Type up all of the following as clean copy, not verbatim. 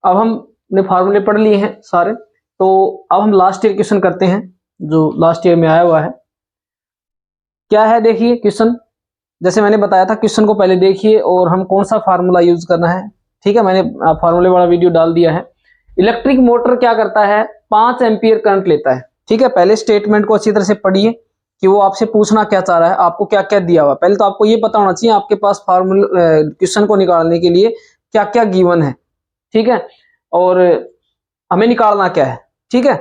अब हमने फार्मूले पढ़ लिए हैं सारे, तो अब हम लास्ट ईयर क्वेश्चन करते हैं जो लास्ट ईयर में आया हुआ है। क्या है देखिए क्वेश्चन, जैसे मैंने बताया था क्वेश्चन को पहले देखिए और हम कौन सा फार्मूला यूज करना है। ठीक है, मैंने फार्मूले वाला वीडियो डाल दिया है। इलेक्ट्रिक मोटर क्या करता है, 5 एम्पियर करंट लेता है। ठीक है, पहले स्टेटमेंट को अच्छी तरह से पढ़िए कि वो आपसे पूछना क्या चाह रहा है, आपको क्या क्या दिया हुआ। पहले तो आपको ये पता होना चाहिए आपके पास फार्मूला क्वेश्चन को निकालने के लिए क्या क्या गिवन है। ठीक है, और हमें निकालना क्या है। ठीक है,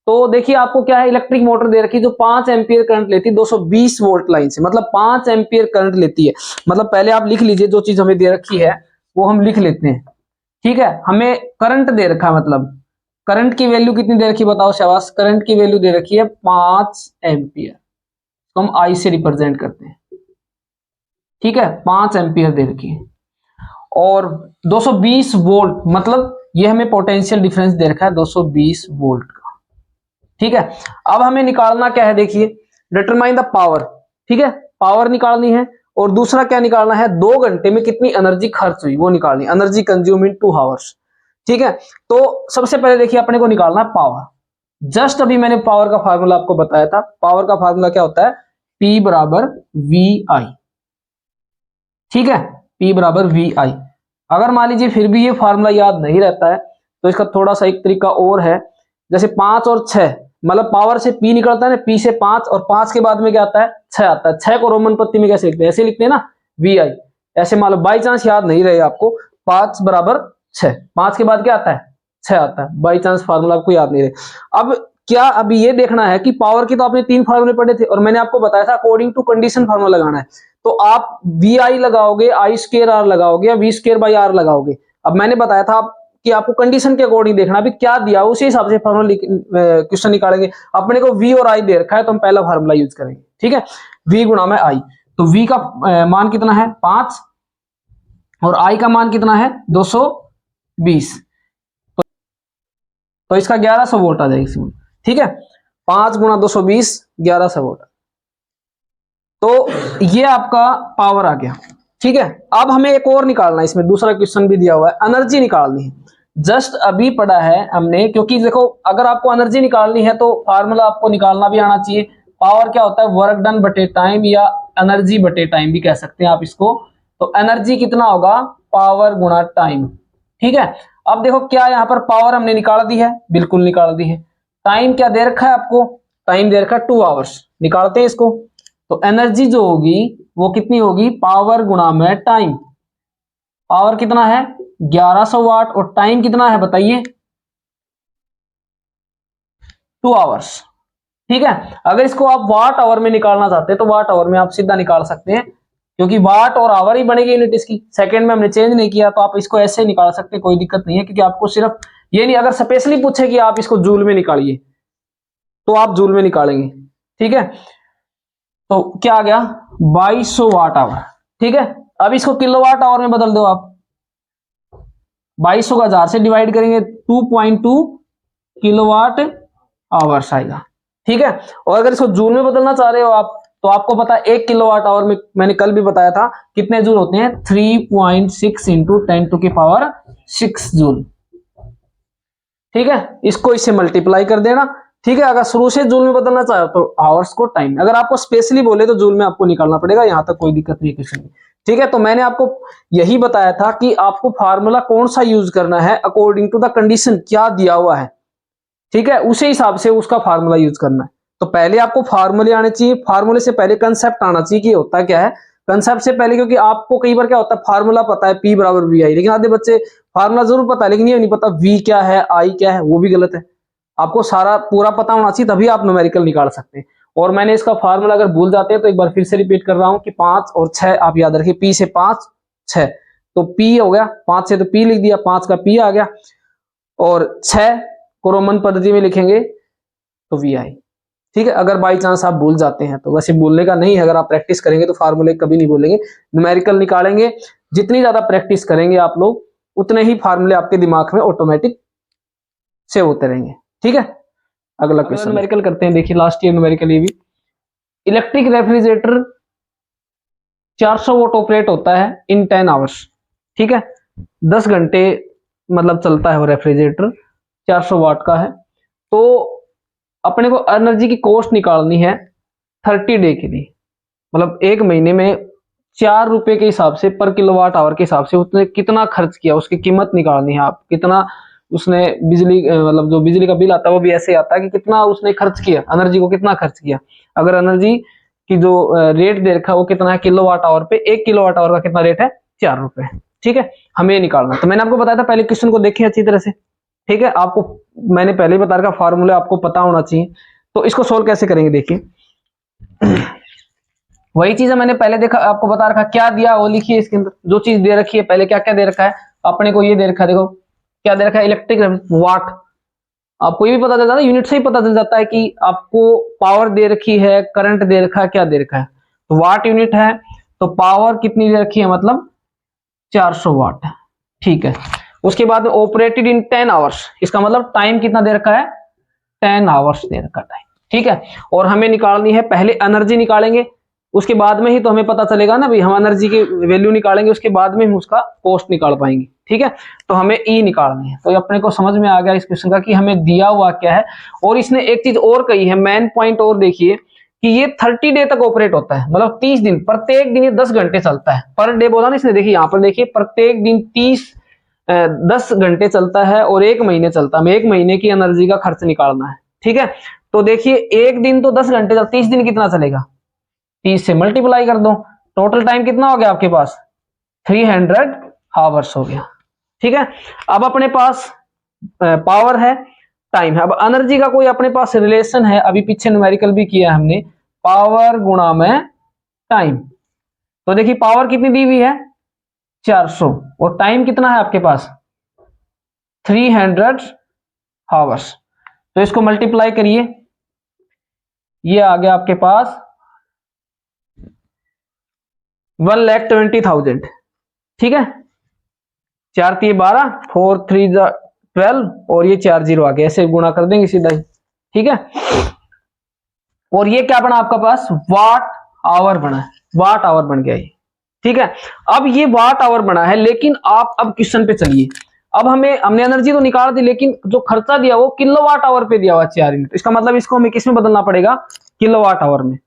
तो देखिए आपको क्या है, इलेक्ट्रिक मोटर दे रखी है जो 5 एम्पियर करंट लेती है 220 वोल्ट लाइन से, मतलब 5 एम्पियर करंट लेती है। मतलब पहले आप लिख लीजिए जो चीज हमें दे रखी है वो हम लिख लेते हैं। ठीक है, हमें करंट दे रखा है, मतलब करंट की वैल्यू कितनी दे रखी है बताओ शाबाश। करंट की वैल्यू दे रखी है 5 एम्पियर, तो हम आई से रिप्रेजेंट करते हैं। ठीक है, 5 एम्पियर दे रखी है और 220 वोल्ट, मतलब ये हमें पोटेंशियल डिफरेंस दे रखा है 220 वोल्ट का। ठीक है, अब हमें निकालना क्या है देखिए, डिटरमाइन द पावर। ठीक है, पावर निकालनी है और दूसरा क्या निकालना है, 2 घंटे में कितनी एनर्जी खर्च हुई वो निकालनी, एनर्जी कंज्यूम इन 2 आवर्स। ठीक है, तो सबसे पहले देखिए अपने को निकालना है पावर। जस्ट अभी मैंने पावर का फार्मूला आपको बताया था। पावर का फार्मूला क्या होता है, P बराबर वी आई। ठीक है, P बराबर वी आई। अगर मान लीजिए फिर भी ये फार्मूला याद नहीं रहता है तो इसका थोड़ा सा एक तरीका और है। जैसे 5 और 6, मतलब पावर से P निकलता है ना, P से 5 और 5 के बाद में क्या आता है, 6 आता है। 6 को रोमन पत्ती में कैसे लिखते हैं, ऐसे लिखते हैं ना, वी आई। ऐसे मान लो बाई चांस याद नहीं रहे आपको, 5 बराबर 6, 5 के बाद क्या आता है, 6 आता है। बाई चांस फार्मूला आपको याद नहीं रहे। अब क्या, अभी ये देखना है कि पावर की तो आपने 3 फार्मूले पढ़े थे और मैंने आपको बताया था अकॉर्डिंग टू कंडीशन फार्मूला लगाना है। तो आप वी आई लगाओगे, आई स्क्र आर लगाओगे या वी स्क्र बाई आर लगाओगे। अब मैंने बताया था कि आपको कंडीशन के अकॉर्डिंग देखना, अभी क्या दिया उसी हिसाब से फार्मूला क्वेश्चन निकालेंगे। अपने को वी और आई दे रखा है तो हम पहला फार्मूला यूज करेंगे। ठीक है, वी गुणा में आई, तो वी का मान कितना है 5 और आई का मान कितना है 220, तो इसका 1100 वोल्ट आ जाएगा इसमें। ठीक है, 5 गुणा 220 1100 वोल्ट, तो ये आपका पावर आ गया। ठीक है, अब हमें एक और निकालना है, इसमें दूसरा क्वेश्चन भी दिया हुआ है, एनर्जी निकालनी है। जस्ट अभी पढ़ा है हमने, क्योंकि देखो अगर आपको एनर्जी निकालनी है तो फार्मूला आपको निकालना भी आना चाहिए। पावर क्या होता है, वर्क डन बटे टाइम या एनर्जी बटे टाइम भी कह सकते हैं आप इसको। तो एनर्जी कितना होगा, पावर गुणा टाइम। ठीक है, अब देखो क्या यहाँ पर पावर हमने निकाल दी है, बिल्कुल निकाल दी है। टाइम क्या दे रखा है आपको, टाइम दे रखा है 2 आवर्स, निकालते हैं इसको। तो एनर्जी जो होगी वो कितनी होगी, पावर गुणा में टाइम। पावर कितना है 1100 वाट और टाइम कितना है बताइए, 2 आवर्स। ठीक है, अगर इसको आप वाट आवर में निकालना चाहते हैं तो वाट आवर में आप सीधा निकाल सकते हैं, क्योंकि वाट और आवर ही बनेगी यूनिट इसकी। सेकंड में हमने चेंज नहीं किया तो आप इसको ऐसे निकाल सकते हैं, कोई दिक्कत नहीं है। क्योंकि आपको सिर्फ ये नहीं, अगर स्पेशली पूछे कि आप इसको जूल में निकालिए तो आप जूल में निकालेंगे। ठीक है, तो क्या आ गया 2200 वाट आवर। ठीक है, अब इसको किलोवाट आवर में बदल दो आप, 2200 का 1000 से डिवाइड करेंगे 2.2 किलोवाट आवर्स आएगा। ठीक है, और अगर इसको जूल में बदलना चाह रहे हो आप तो आपको पता है 1 किलोवाट आवर में, मैंने कल भी बताया था कितने जूल होते हैं, 3.6 इंटू 10⁶ जूल। ठीक है, इसको इससे मल्टीप्लाई कर देना। ठीक है, अगर शुरू से जूल में बदलना चाहो तो आवर्स को टाइम, अगर आपको स्पेशली बोले तो जूल में आपको निकालना पड़ेगा, यहां तक कोई दिक्कत नहीं किसी में। ठीक है, तो मैंने आपको यही बताया था कि आपको फार्मूला कौन सा यूज करना है अकॉर्डिंग टू द कंडीशन, क्या दिया हुआ है। ठीक है, उसी हिसाब से उसका फार्मूला यूज करना है। तो पहले आपको फार्मूले आने चाहिए, फार्मूले से पहले कंसेप्ट आना चाहिए कि होता क्या है। कंसेप्ट से पहले, क्योंकि आपको कई बार क्या होता है फार्मूला पता है P बराबर वी आई, लेकिन आधे बच्चे फार्मूला जरूर पता है लेकिन ये नहीं पता V क्या है, I क्या है, वो भी गलत है। आपको सारा पूरा पता होना चाहिए तभी आप न्यूमेरिकल निकाल सकते हैं। और मैंने इसका फार्मूला अगर भूल जाते हैं तो एक बार फिर से रिपीट कर रहा हूं कि 5 और 6 आप याद रखिए, P से 5 6, तो P हो गया, 5 से तो P लिख दिया, 5 का P आ गया और 6 को रोमन पद्धति में लिखेंगे तो वी आई। ठीक है, अगर बाई चांस आप भूल जाते हैं तो, वैसे भूलने का नहीं है, अगर आप प्रैक्टिस करेंगे तो फार्मूले कभी नहीं भूलेंगे, न्यूमेरिकल निकालेंगे। जितनी ज्यादा प्रैक्टिस करेंगे आप लोग उतने ही फार्मूले आपके दिमाग में ऑटोमेटिक सेव होते रहेंगे। ठीक है, अगला क्वेश्चन न्यूमेरिकल करते हैं। देखिए लास्ट ईयर न्यूमेरिकल ये भी, इलेक्ट्रिक रेफ्रिजरेटर 400 वोट ऑपरेट होता है इन 10 आवर्स। ठीक है, 10 घंटे मतलब चलता है वो रेफ्रिजरेटर, 400 वाट का है। तो अपने को एनर्जी की कॉस्ट निकालनी है 30 डे के लिए, मतलब एक महीने में 4 रुपए के हिसाब से पर किलोवाट आवर के हिसाब से उसने कितना खर्च किया, उसकी कीमत निकालनी है। आप कितना उसने बिजली मतलब जो बिजली का बिल आता है वो भी ऐसे आता है कि कितना उसने खर्च किया, एनर्जी को कितना खर्च किया। अगर एनर्जी की जो रेट दे रखा है वो कितना है किलोवाट आवर पे, 1 किलोवाट आवर का कितना रेट है, 4 रुपए। ठीक है, हमें ये निकालना। तो मैंने आपको बताया था पहले क्वेश्चन को देखें अच्छी तरह से। ठीक है, आपको मैंने पहले ही बता रखा फार्मूला आपको पता होना चाहिए। तो इसको सोल्व कैसे करेंगे देखिए। वही चीज है मैंने पहले देखा, आपको बता रखा क्या दिया वो लिखिए इसके अंदर, जो चीज दे रखी है पहले क्या क्या दे रखा है अपने को। ये दे रखा है, देखो क्या दे रखा है, इलेक्ट्रिक वाट। आपको ये भी पता चल जाता है, यूनिट से ही पता चल जाता है कि आपको पावर दे रखी है, करंट दे रखा है, क्या दे रखा है। तो वाट यूनिट है, तो पावर कितनी दे रखी है, मतलब 400 वाट। ठीक है, उसके बाद ऑपरेटेड इन 10 आवर्स, इसका मतलब टाइम कितना दे रखा है, 10 आवर्स दे रखा टाइम। ठीक है, और हमें निकालनी है, पहले एनर्जी निकालेंगे, उसके बाद में ही तो हमें पता चलेगा ना भाई, हम एनर्जी की वैल्यू निकालेंगे उसके बाद में हम उसका कॉस्ट निकाल पाएंगे। ठीक है, तो हमें ई निकालनी है। तो ये अपने को समझ में आ गया इस क्वेश्चन का कि हमें दिया हुआ क्या है। और इसने एक चीज और कही है, मेन पॉइंट और देखिए कि ये 30 डे तक ऑपरेट होता है, मतलब 30 दिन, प्रत्येक दिन ये 10 घंटे चलता है। पर डे बोला ना इसने, देखिए यहाँ पर देखिए प्रत्येक दिन 10 घंटे चलता है और एक महीने चलता है। हमें एक महीने की एनर्जी का खर्च निकालना है। ठीक है, तो देखिए एक दिन तो 10 घंटे, 30 दिन कितना चलेगा, 30 से मल्टीप्लाई कर दो, टोटल टाइम कितना हो गया आपके पास, 300 आवर्स हो गया। ठीक है, अब अपने पास पावर है, टाइम है। अब एनर्जी का कोई अपने पास रिलेशन है, अभी पीछे न्यूमेरिकल भी किया है हमने, पावर गुणा में टाइम। तो देखिए पावर कितनी दी हुई है, 400, और टाइम कितना है आपके पास, 300 आवर्स। तो इसको मल्टीप्लाई करिए, ये आ गया आपके पास 1,20,000। ठीक है, 4 3 12, 4 3 12, और ये 4 0 आ गया, ऐसे गुणा कर देंगे सीधा ही। ठीक है, और ये क्या बना आपका पास, वाट आवर बना है, वाट आवर बन गया ये। ठीक है, अब ये वाट आवर बना है, लेकिन आप अब क्वेश्चन पे चलिए। अब हमने एनर्जी तो निकाल दी, लेकिन जो खर्चा दिया वो किलोवाट आवर पे दिया हुआ 4 यूनिट। इसका मतलब इसको हमें किस में बदलना पड़ेगा, किलोवाट आवर में।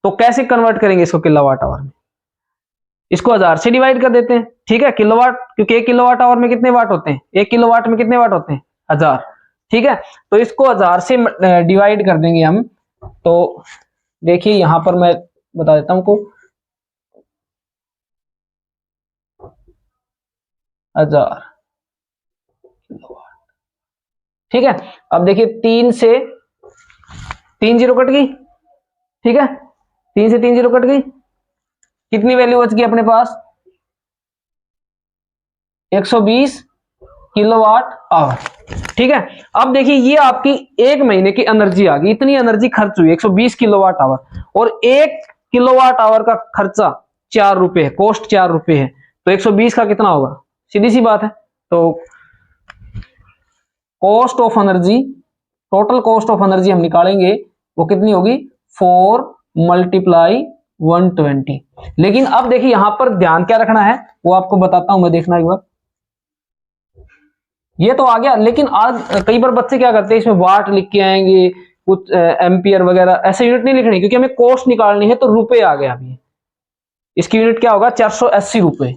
तो कैसे कन्वर्ट करेंगे इसको किलोवाट आवर में, इसको 1000 से डिवाइड कर देते हैं। ठीक है, किलोवाट, क्योंकि 1 किलोवाट आवर में कितने वाट होते हैं, 1 किलोवाट में कितने वाट होते हैं, 1000। ठीक है, तो इसको 1000 से डिवाइड कर देंगे हम। तो देखिए यहां पर मैं बता देता हूं को, 1000 किलोवाट। ठीक है, अब देखिए 3 से 3 जीरो कट गई। ठीक है, 3 से 3 जीरो कट गई, कितनी वैल्यू बच गई अपने पास, 120 किलोवाट आवर। ठीक है, अब देखिए ये आपकी एक महीने की एनर्जी आ गई, इतनी एनर्जी खर्च हुई 120 किलोवाट आवर, और 1 किलोवाट आवर का खर्चा 4 रुपए है, कॉस्ट 4 रुपए है। तो 120 का कितना होगा, सीधी सी बात है। तो cost of energy, total cost of energy हम निकालेंगे, वो कितनी होगी, 4 मल्टीप्लाई 120। लेकिन अब देखिए यहां पर ध्यान क्या रखना है वो आपको बताता हूं मैं, देखना एक बार। ये तो आ गया, लेकिन आज कई बार बच्चे क्या करते हैं, इसमें वाट लिख के आएंगे, कुछ एम्पियर वगैरह, ऐसे यूनिट नहीं लिखनी, क्योंकि हमें कॉस्ट निकालनी है। तो रुपए आ गया, अभी इसकी यूनिट क्या होगा, 480 रुपए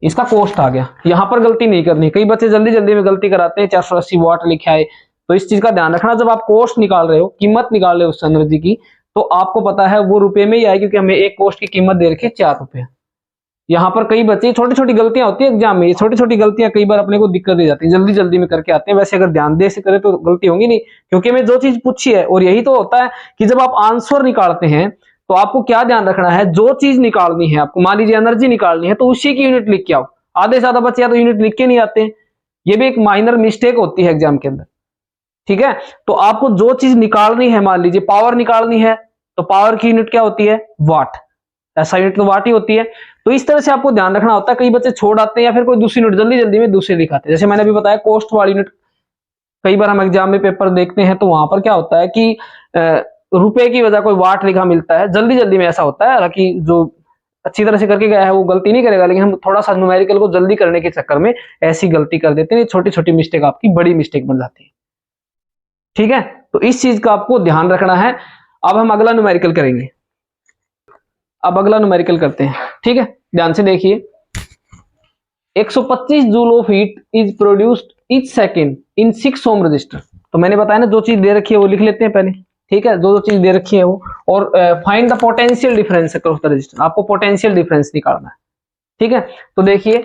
इसका कॉस्ट आ गया। यहां पर गलती नहीं करनी, कई बच्चे जल्दी जल्दी में गलती कराते हैं, 480 वाट लिखे आए। तो इस चीज का ध्यान रखना, जब आप कॉस्ट निकाल रहे हो, कीमत निकाल रहे हो उस एनर्जी की, तो आपको पता है वो रुपए में ही आए, क्योंकि हमें एक कॉस्ट की कीमत दे रखी है 4 रुपए। यहाँ पर कई बच्चे, छोटी छोटी गलतियां होती है एग्जाम में, ये छोटी छोटी गलतियां कई बार अपने को दिक्कत दे जाती है, जल्दी जल्दी में करके आते हैं। वैसे अगर ध्यान दे से करें तो गलती होगी नहीं, क्योंकि हमें जो चीज पूछी है, और यही तो होता है कि जब आप आंसर निकालते हैं तो आपको क्या ध्यान रखना है, जो चीज निकालनी है आपको, मान लीजिए एनर्जी निकालनी है, तो उसी की यूनिट लिख के आओ। आधे से ज्यादा बच्चे या तो यूनिट लिख के नहीं आते हैं, ये भी एक माइनर मिस्टेक होती है एग्जाम के अंदर। ठीक है, तो आपको जो चीज निकालनी है, मान लीजिए पावर निकालनी है, तो पावर की यूनिट क्या होती है, वाट। ऐसा यूनिट तो वाट ही होती है। तो इस तरह से आपको ध्यान रखना होता है। कई बच्चे छोड़ आते हैं, या फिर कोई दूसरी यूनिट जल्दी जल्दी में दूसरे दिखाते हैं। जैसे मैंने अभी बताया कॉस्ट वाली यूनिट, कई बार हम एग्जाम में पेपर देखते हैं तो वहां पर क्या होता है कि रुपए की वजह कोई वाट लिखा मिलता है, जल्दी जल्दी में ऐसा होता है। हालांकि जो अच्छी तरह से करके गया है वो गलती नहीं करेगा, लेकिन हम थोड़ा सा न्यूमेरिकल को जल्दी करने के चक्कर में ऐसी गलती कर देते हैं, छोटी छोटी मिस्टेक आपकी बड़ी मिस्टेक बन जाती है। ठीक है, तो इस चीज का आपको ध्यान रखना है। अब हम अगला न्यूमेरिकल करेंगे। अब अगला न्यूमेरिकल करते हैं, ठीक है, ध्यान से देखिए। 125 joule of heat is produced each second in 6 ohm resistor. तो मैंने बताया ना, जो चीज दे रखी है वो लिख लेते हैं पहले, ठीक है, जो चीज दे रखी है वो। और find the potential difference across the register, आपको पोटेंशियल डिफरेंस निकालना है। ठीक है, तो देखिए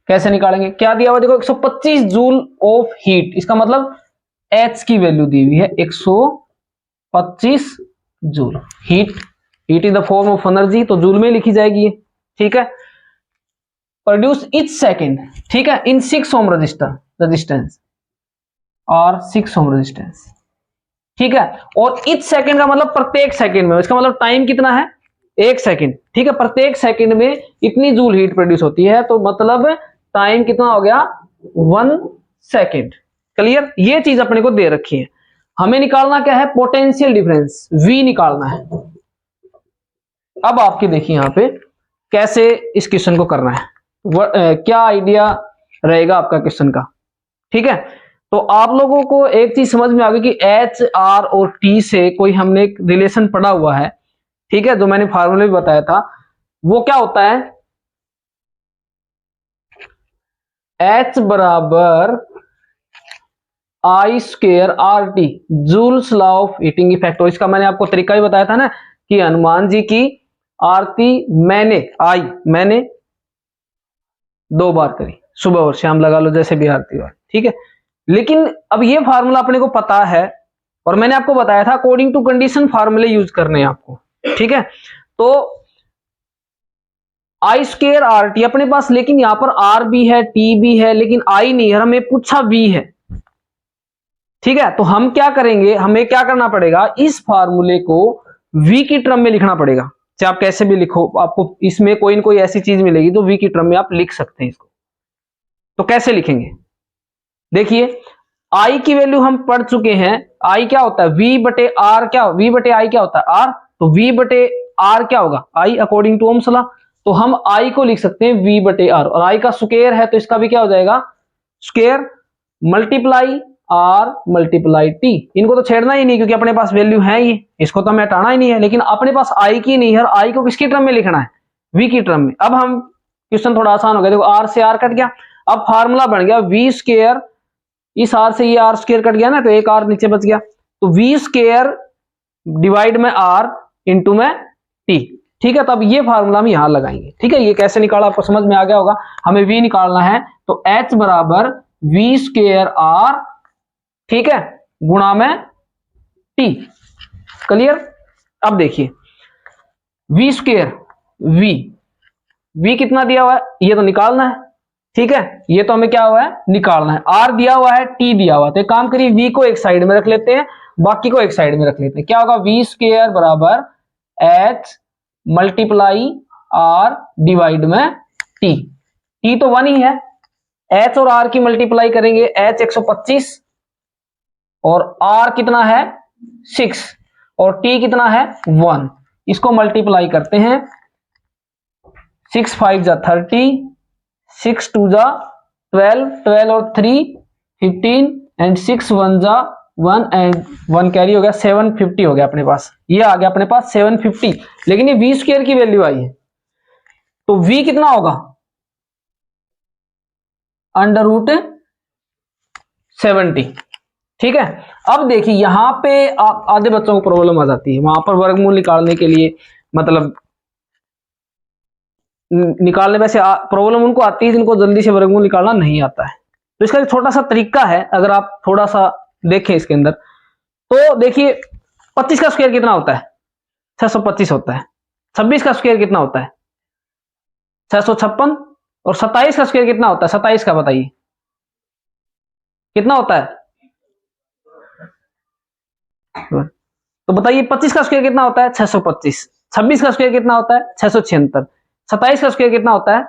कैसे निकालेंगे। क्या दिया हुआ देखो, 125 जूल ऑफ हीट, इसका मतलब H की वैल्यू दी हुई है 125 joule. Heat is the form of energy, तो जूल में लिखी जाएगी ये। ठीक है, प्रोड्यूस ईच सेकेंड, ठीक है, इन 6 ओम रेजिस्टेंस और 6 ओम रेजिस्टेंस। ठीक है, और ईच सेकेंड का मतलब प्रत्येक सेकेंड में, इसका मतलब टाइम कितना है 1 सेकेंड। ठीक है, प्रत्येक सेकेंड में इतनी जूल हीट प्रोड्यूस होती है, तो मतलब टाइम कितना हो गया 1 सेकेंड। क्लियर, ये चीज अपने को दे रखी है। हमें निकालना क्या है, पोटेंशियल डिफरेंस V निकालना है। अब आपके देखिए यहां पे कैसे इस क्वेश्चन को करना है, क्या आइडिया रहेगा आपका क्वेश्चन का। ठीक है, तो आप लोगों को एक चीज समझ में आ गई कि H, R और T से कोई हमने एक रिलेशन पढ़ा हुआ है। ठीक है, जो मैंने फार्मूला भी बताया था, वो क्या होता है, H बराबर I square RT, joules law of heating effect. और इसका मैंने आपको तरीका भी बताया था ना, कि हनुमान जी की आरती मैंने 2 बार करी, सुबह और शाम लगा लो जैसे भी आरती हो। ठीक है, लेकिन अब ये फार्मूला अपने को पता है, और मैंने आपको बताया था अकॉर्डिंग टू कंडीशन फार्मूले यूज करने हैं आपको। ठीक है, तो I स्क्वायर RT अपने पास, लेकिन यहां पर R भी है, T भी है, लेकिन I नहीं है, हमें पूछा V है। ठीक है, तो हम क्या करेंगे, हमें क्या करना पड़ेगा, इस फार्मूले को V की टर्म में लिखना पड़ेगा। चाहे आप कैसे भी लिखो, आपको इसमें कोई न कोई ऐसी चीज मिलेगी तो V की टर्म में आप लिख सकते हैं इसको। तो कैसे लिखेंगे, देखिए I की वैल्यू हम पढ़ चुके हैं, I क्या होता है V बटे R, क्या V बटे I क्या होता है R, तो V बटे R क्या होगा I according to Ohm's law. तो हम I को लिख सकते हैं V बटे R, और I का स्क्वायर है तो इसका भी क्या हो जाएगा square multiply R multiply T। इनको तो छेड़ना ही नहीं क्योंकि अपने पास वैल्यू है ही, इसको तो हमें हटाना ही नहीं है। लेकिन अपने पास I की नहीं है, और I को किसकी टर्म में लिखना है V की टर्म में। अब हम क्वेश्चन थोड़ा आसान हो गया, देखो R से R कट गया, अब फार्मूला बन गया V स्क्वायर, इस R से ये R स्क्वायर कट गया ना, तो एक R नीचे बच गया, तो V स्क्वायर डिवाइड में R इंटू में T। ठीक है, तो अब ये फार्मूला हम यहां लगाएंगे। ठीक है, ये कैसे निकाला आपको समझ में आ गया होगा। हमें V निकालना है, तो H बराबर V स्क्वायर R, ठीक है, गुणा में T। क्लियर, अब देखिए V स्क्वायर V कितना दिया हुआ है, ये तो निकालना है। ठीक है, ये तो हमें क्या हुआ है निकालना है। R दिया हुआ है, T दिया हुआ है, तो एक काम करिए V को एक साइड में रख लेते हैं, बाकी को एक साइड में रख लेते हैं। क्या होगा V स्क्वायर बराबर H मल्टीप्लाई R डिवाइड में T तो 1 ही है, H और R की मल्टीप्लाई करेंगे, H 125 और R कितना है 6 और T कितना है 1, इसको मल्टीप्लाई करते हैं, 6 5 जा 30, 6 2 जा 12, 12 और 3 15 एंड 6 1 जा 1 एंड 1 कैरी हो गया, 750 हो गया अपने पास। ये आ गया अपने पास 750, लेकिन ये V स्क्वायर की वैल्यू आई है, तो V कितना होगा अंडर रूट 70। ठीक है, अब देखिए यहां पे आधे बच्चों को प्रॉब्लम आ जाती है, वहां पर वर्गमूल निकालने के लिए, मतलब निकालने वैसे प्रॉब्लम उनको आती है जिनको जल्दी से वर्गमूल निकालना नहीं आता है। तो इसका एक छोटा सा तरीका है, अगर आप थोड़ा सा देखें इसके अंदर, तो देखिए 25 का स्क्वायर कितना होता है 625 होता है, 26 का स्क्वायर कितना होता है 656, और 27 का स्क्वायर कितना होता है 27 का बताइए कितना होता है, तो बताइए 25 का स्क्वायर कितना होता है 625, 26 का स्क्वायर कितना होता है 676, 27 का स्क्वायर कितना होता है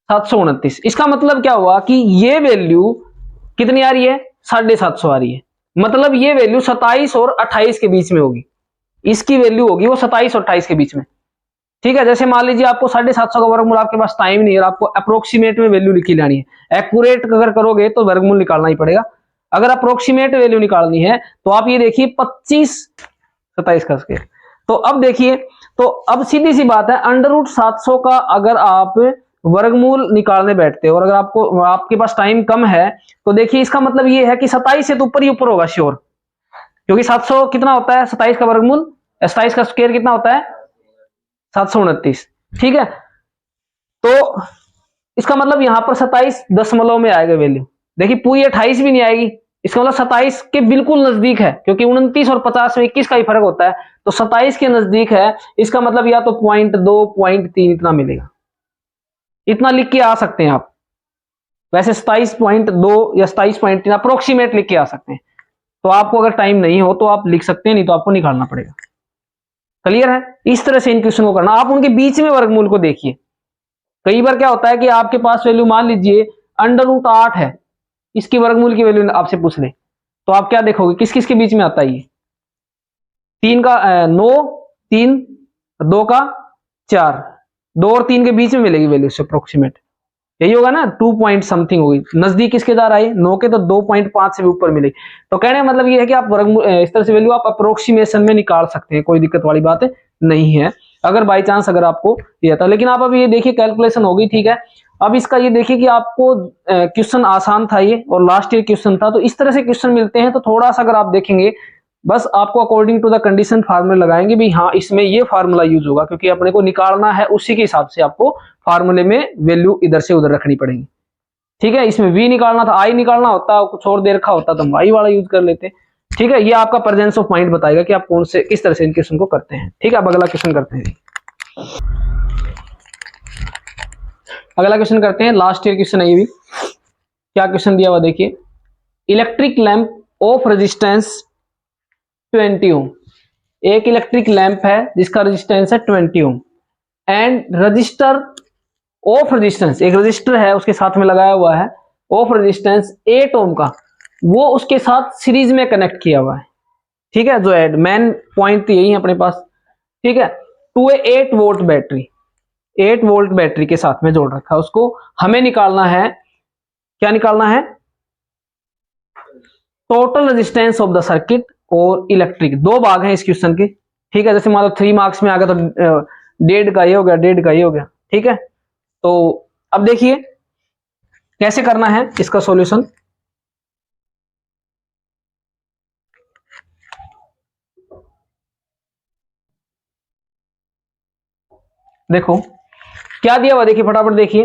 729। इसका मतलब क्या हुआ कि ये वैल्यू कितनी आ रही है 750 आ रही है, मतलब ये वैल्यू 27 और 28 के बीच में होगी। इसकी वैल्यू होगी वो 27 और 28 के बीच में। ठीक है, जैसे मान लीजिए आपको 750 का वर्गमूल आपके पास टाइम नहीं है और आपको अप्रोक्सीमेट में वैल्यू लिखी लानी है। एक्यूरेट अगर करोगे तो वर्गमूल निकालना ही पड़ेगा। अगर अप्रोक्सीमेट वैल्यू निकालनी है तो आप ये देखिए 25 27 का स्क्वायर। तो अब देखिए, तो अब सीधी सी बात है, अंडर रूट 700 का अगर आप वर्गमूल निकालने बैठते हो और अगर आपको आपके पास टाइम कम है तो देखिए इसका मतलब ये है कि 27 से तो ऊपर ही ऊपर होगा श्योर, क्योंकि 700 कितना होता है 27 का वर्गमूल, 27 का स्क्वायर कितना होता है 729। ठीक है, तो इसका मतलब यहां पर 27 दशमलव में आएगा वैल्यू। देखिए पूरी 28 भी नहीं आएगी, इसका मतलब 27 के बिल्कुल नजदीक है, क्योंकि 29 और 50 में 21 का ही फर्क होता है, तो 27 के नजदीक है। इसका मतलब या तो 0.2 0.3 इतना मिलेगा, इतना लिख के आ सकते हैं आप। वैसे 27.2 या 27.3 अप्रोक्सीमेट लिख के आ सकते हैं। तो आपको अगर टाइम नहीं हो तो आप लिख सकते हैं, नहीं तो आपको निकालना पड़ेगा। क्लियर है? इस तरह से इन क्वेश्चन को करना। आप उनके बीच में वर्गमूल को देखिए। कई बार क्या होता है कि आपके पास वैल्यू मान लीजिए अंडर रूट 8 है, इसकी वर्गमूल की वैल्यू आपसे पूछ ले, तो आप क्या देखोगे किस किस के बीच में आता है ये? 3 का 9, 3, 2 का 4, 2 और 3 के बीच में मिलेगी वैल्यू से अप्रोक्सीमेट। यही होगा ना, 2 पॉइंट समथिंग होगी। नजदीक किसके दार आई 9 के, तो 2.5 से भी ऊपर मिलेगी। तो कहने का मतलब ये है कि आप वर्गमूल इस तरह से वैल्यू आप अप्रोक्सीमेशन में निकाल सकते हैं, कोई दिक्कत वाली बात नहीं है अगर बाई चांस अगर आपको ये आता। लेकिन आप अभी ये देखिए कैलकुलेशन होगी, ठीक है। अब इसका ये देखिए कि आपको क्वेश्चन आसान था ये और लास्ट ईयर क्वेश्चन था, तो इस तरह से क्वेश्चन मिलते हैं तो थोड़ा सा अगर आप देखेंगे, बस आपको according to the condition formula लगाएंगे भी, हाँ इसमें ये फार्मूला यूज होगा, क्योंकि अपने को निकालना है उसी के हिसाब से आपको फार्मूले में वैल्यू इधर से उधर रखनी पड़ेगी। ठीक है, इसमें v निकालना था, i निकालना होता, कुछ और दे रखा होता तो हम y वाला यूज कर लेते। ठीक है, ये आपका प्रेजेंस ऑफ माइंड बताएगा कि आप कौन से किस तरह से इन क्वेश्चन को करते हैं। ठीक है, अब अगला क्वेश्चन करते हैं। अगला क्वेश्चन करते हैं, लास्ट ईयर क्वेश्चन है ये भी। क्या क्वेश्चन दिया हुआ देखिए, इलेक्ट्रिक लैंप ऑफ रेजिस्टेंस 20 ओम। एक इलेक्ट्रिक लैंप है जिसका रेजिस्टेंस है 20 ohm and register of resistance, एक रजिस्टर है उसके साथ में लगाया हुआ है ऑफ रेजिस्टेंस 8 ओम का, वो उसके साथ सीरीज में कनेक्ट किया हुआ है। ठीक है, जो एड मेन पॉइंट यही है अपने पास। ठीक है, to a 8 volt battery, 8 volt battery के साथ में जोड़ रखा है, उसको हमें निकालना है, क्या निकालना है, total resistance of the circuit और इलेक्ट्रिक। दो भाग हैं इस क्वेश्चन के। ठीक है, जैसे मान लो 3 मार्क्स में आ गया तो 1.5 का ये हो गया, 1.5 का ये हो गया। ठीक है, तो अब देखिए कैसे करना है इसका सॉल्यूशन। देखो क्या दिया हुआ, देखिए फटाफट देखिए।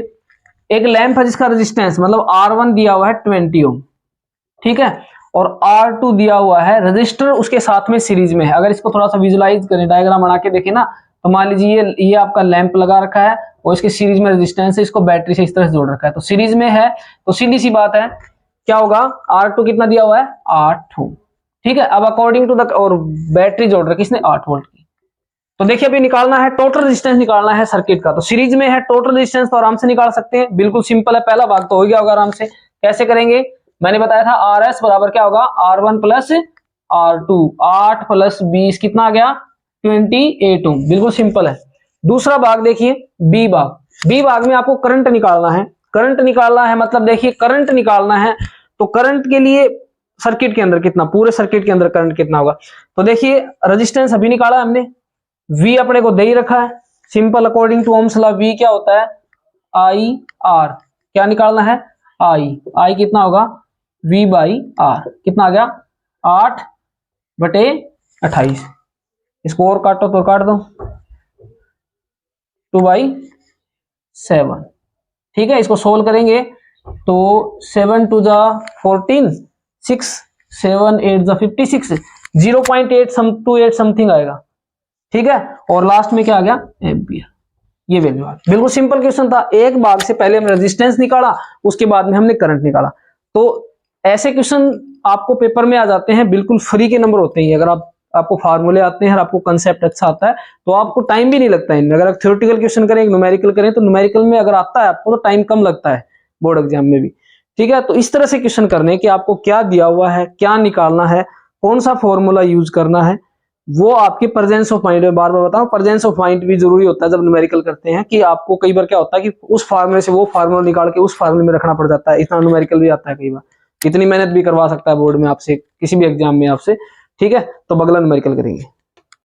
एक लैंप है जिसका रेजिस्टेंस मतलब R1 दिया हुआ है 20 ओम, ठीक है, और R2 दिया हुआ है, रजिस्टर उसके साथ में सीरीज में है। अगर इसको थोड़ा सा विजुलाइज करें, डायग्राम बना के देखें ना, तो मान लीजिए ये आपका लैंप लगा रखा है और इसके सीरीज में रेजिस्टेंस है, इसको बैटरी से इस तरह से जोड़ रखा है, तो सीरीज में है, तो सीधी सी बात है क्या होगा, R2 कितना दिया हुआ है 8 ओम। ठीक है, अब अकॉर्डिंग टू द, और बैटरी जोड़ रखी इसने 8 वोल्ट की। तो देखिए अभी निकालना है टोटल रेजिस्टेंस, निकालना है सर्किट का। तो सीरीज में है टोटल रेजिस्टेंस तो आराम से निकाल सकते हैं, बिल्कुल सिंपल है, पहला भाग तो हो गया होगा आराम से। कैसे करेंगे, मैंने बताया था RS बराबर क्या होगा R1 प्लस R2, 8 प्लस 20 कितना आ गया 28 ओम, बिल्कुल सिंपल है। दूसरा भाग देखिए बी भाग, बी भाग में आपको करंट निकालना है। करंट निकालना है मतलब देखिए करंट निकालना है, तो करंट के लिए सर्किट के अंदर कितना, पूरे सर्किट के अंदर करंट कितना होगा। तो देखिए रेजिस्टेंस अभी निकाला हमने, V अपने को दे ही रखा है, simple according to Ohm's law V क्या होता है IR, क्या निकालना है I कितना होगा V बाई R, कितना आ गया 8/28। इसको और काटो तो काट दो 2/7। ठीक है, इसको सोल्व करेंगे तो 7 2 जा 14, 6 7 8 जा 56, 0.828 समथिंग आएगा। ठीक है, और लास्ट में क्या आ गया एम्पियर, ये वैल्यू आ गई। बिल्कुल सिंपल क्वेश्चन था, एक भाग से पहले हमने रेजिस्टेंस निकाला, उसके बाद में हमने करंट निकाला। तो ऐसे क्वेश्चन आपको पेपर में आ जाते हैं, बिल्कुल फ्री के नंबर होते हैं। अगर आपको फार्मूले आते हैं और आपको कंसेप्ट अच्छा आता है तो आपको टाइम भी नहीं लगता है इनमें। अगर आप थ्योरेटिकल क्वेश्चन करें, न्यूमेरिकल करें, तो न्यूमेरिकल में अगर आता है आपको तो टाइम कम लगता है बोर्ड एग्जाम में भी। ठीक है, तो इस तरह से क्वेश्चन करने कि आपको क्या दिया हुआ है, क्या निकालना है, कौन सा फॉर्मूला यूज करना है, वो आपकी प्रेजेंस ऑफ माइंड में, बार बार बताऊं, प्रेजेंस ऑफ माइंड भी जरूरी होता है जब न्यूमेरिकल करते हैं, कि आपको कई बार क्या होता है कि उस फार्मूले से वो फार्मूला निकाल के उस फार्मूले में रखना पड़ जाता है, इतना न्यूमेरिकल भी आता है कई बार। इतनी मेहनत भी करवा सकता है बोर्ड में आपसे, किसी भी एग्जाम में आपसे, ठीक है। तो अगला न्यूमेरिकल करेंगे।